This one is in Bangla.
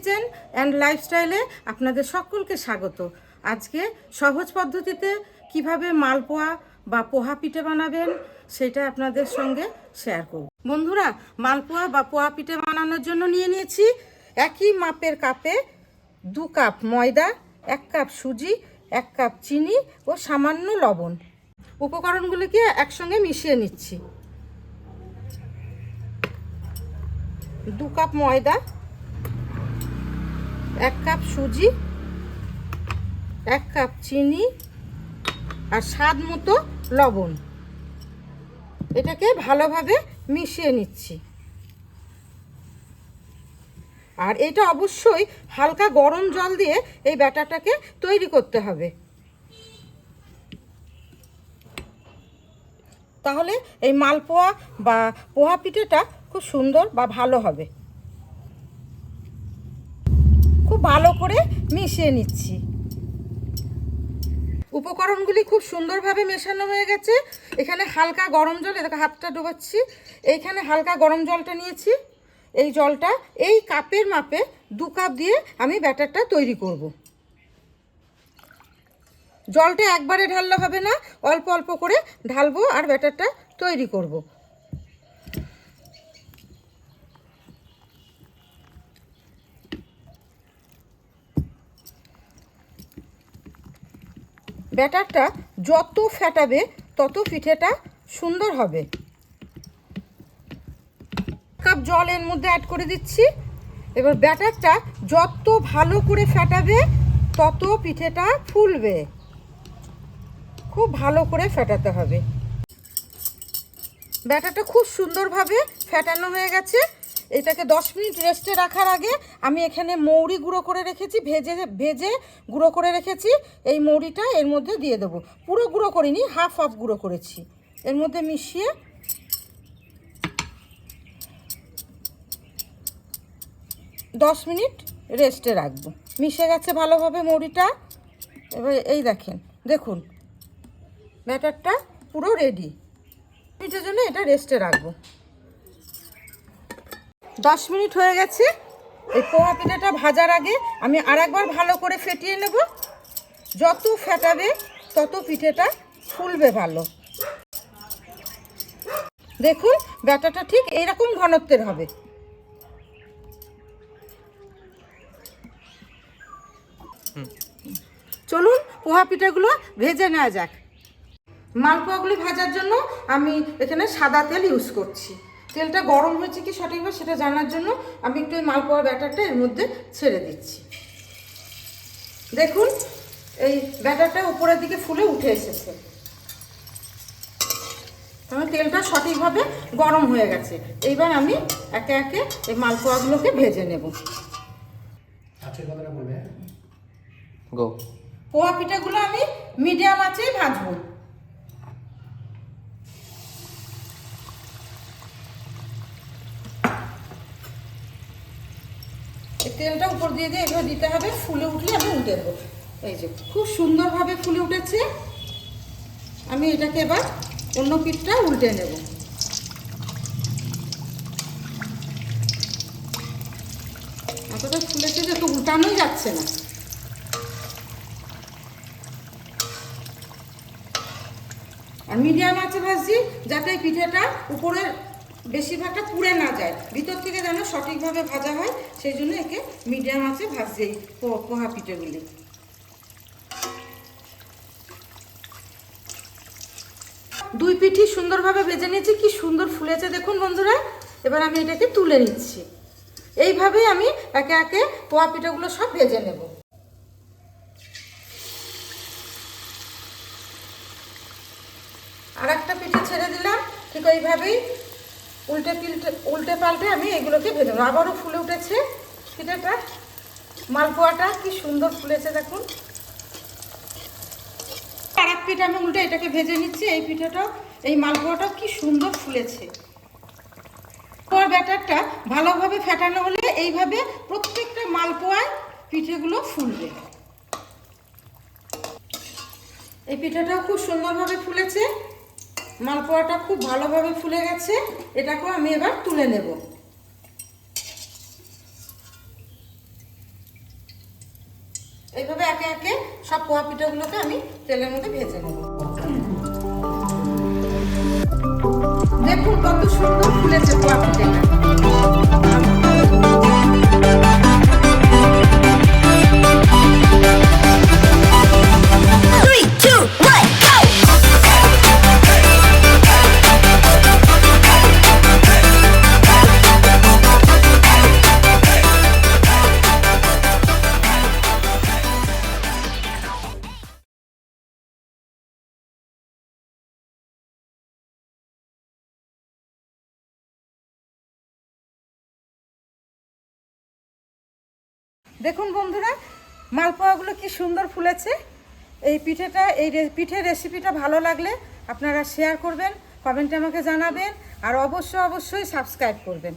কিচেন অ্যান্ড লাইফস্টাইলে আপনাদের সকলকে স্বাগত। আজকে সহজ পদ্ধতিতে কিভাবে মালপোয়া বা পোহা পিঠে বানাবেন সেটা আপনাদের সঙ্গে শেয়ার করব। বন্ধুরা, মালপোয়া বা পোহা পিঠে বানানোর জন্য নিয়ে নিয়েছি একই মাপের কাপে 2 কাপ ময়দা, 1 কাপ সুজি, 1 কাপ চিনি ও সামান্য লবণ। উপকরণগুলিকে একসঙ্গে মিশিয়ে নিচ্ছি। 2 কাপ ময়দা, 1 কাপ সুজি, 1 কাপ চিনি আর স্বাদ মতো লবণ। এটাকে ভালোভাবে মিশিয়ে নিচ্ছি। আর এটা অবশ্যই হালকা গরম জল দিয়ে এই ব্যাটারটাকে তৈরি করতে হবে, তাহলে এই মালপোয়া বা পোহা পিঠেটা খুব সুন্দর বা ভালো হবে। খুব ভালো করে মিশিয়ে নিচ্ছি। উপকরণগুলি খুব সুন্দরভাবে মেশানো হয়ে গেছে। এখানে হালকা গরম জল, এটাকে হাতটা ডোবাচ্ছি, এইখানে হালকা গরম জলটা নিয়েছি। এই জলটা এই কাপের মাপে 2 কাপ দিয়ে আমি ব্যাটারটা তৈরি করব। জলটা একবারে ঢাললে হবে না, অল্প অল্প করে ঢালবো আর ব্যাটারটা তৈরি করব। ব্যাটারটা যত ফেটাবে তত পিঠেটা সুন্দর হবে। 1 কাপ জল এর মধ্যে অ্যাড করে দিচ্ছি। এবার ব্যাটারটা যত ভালো করে ফেটাবে তত পিঠেটা ফুলবে। খুব ভালো করে ফেটাতে হবে। ব্যাটারটা খুব সুন্দরভাবে ফেটানো হয়ে গেছে। এটাকে 10 মিনিট রেস্টে রাখার আগে আমি এখানে মৌরি গুঁড়ো করে রেখেছি, ভেজে গুঁড়ো করে রেখেছি। এই মৌরিটা এর মধ্যে দিয়ে দেবো। পুরো গুঁড়ো করিনি, হাফ গুঁড়ো করেছি। এর মধ্যে মিশিয়ে 10 মিনিট রেস্টে রাখবো। মিশে গেছে ভালোভাবে মৌরিটা। এবার এই দেখুন ব্যাটারটা পুরো রেডি। মিনিটের জন্য এটা রেস্টে রাখবো। 10 মিনিট হয়ে গেছে। এই পোহা পিঠাটা ভাজার আগে আমি আরেকবার ভালো করে ফেটিয়ে নেব। যত ফেটাবে তত পিঠেটা ফুলবে ভালো। দেখুন ব্যাটারটা ঠিক এইরকম ঘনত্বের হবে। চলুন পোহা পিঠাগুলো ভেজে নেওয়া যাক। মালপোয়াগুলি ভাজার জন্য আমি এখানে সাদা তেল ইউজ করছি। তেলটা গরম হয়েছে কি সঠিকভাবে সেটা জানার জন্য আমি একটু এই মালপোয়া ব্যাটারটা এর মধ্যে ছেড়ে দিচ্ছি। দেখুন এই ব্যাটারটা উপরের দিকে ফুলে উঠে এসেছে। কারণ তেলটা সঠিকভাবে গরম হয়ে গেছে। এইবার আমি একে একে এই মালপোয়াগুলোকে ভেজে নেব। পোহা পিঠাগুলো আমি মিডিয়াম আঁচেই ভাজবো। এই তেলটা উপর দিয়ে এভাবে দিতে হবে। ফুলে উঠলে আমি উল্টে দেবো। এই যে খুব সুন্দরভাবে ফুলে উঠেছে। আমি এটাকে এবার অন্য পিঠটা উল্টে নেব। এতটা ফুলেছে যে তো উল্টানোই যাচ্ছে না। আর মিডিয়াম আঁচে ভাজছি যাতে এই পিঠাটা উপরে বেশিরভাগটা পুড়ে না যায়, ভিতর থেকে যেন সঠিকভাবে ভাজা হয়, সেই জন্য একে মিডিয়াম আঁচে ভাজছি এই পোহা পিঠেগুলি। দুই পিঠি সুন্দরভাবে ভেজে নিয়েছি। কি সুন্দর ফুলেছে দেখুন বন্ধুরা। এবার আমি এটাকে তুলে নিচ্ছি। এইভাবেই আমি একে একে পোহা পিঠাগুলো সব ভেজে নেব। আর একটা পিঠে ছেড়ে দিলাম। ঠিক এইভাবেই উল্টে পাল্টে আমি এগুলোকে ভেজে নেব। আবারও ফুলে উঠেছে পিঠাটা। মালপোয়াটা কি সুন্দর ফুলেছে দেখুন। আর এক পিঠা আমি উল্টে এটাকে ভেজে নিচ্ছি। এই পিঠাটাও, এই মালপোয়াটাও কি সুন্দর ফুলেছে। পোয়ার ব্যাটারটা ভালোভাবে ফেটানো হলে এইভাবে প্রত্যেকটা মালপোয়ায় পিঠেগুলো ফুলবে। এই পিঠাটাও খুব সুন্দরভাবে ফুলেছে। মালপোয়াটা খুব ভালোভাবে ফুলে গেছে। এটাকেও আমি এবার তুলে নেব। এইভাবে একে একে সব পোহা পিঠাগুলোকে আমি তেলের মধ্যে ভেজে নেব। দেখুন কত সুন্দর ফুলেছে পোহা পিঠাটা। দেখুন বন্ধুরা, মালপোয়াগুলো কি সুন্দর ফুলেছে। এই পিঠের রেসিপিটা ভালো লাগলে আপনারা শেয়ার করবেন, কমেন্টে আমাকে জানাবেন, আর অবশ্যই সাবস্ক্রাইব করবেন।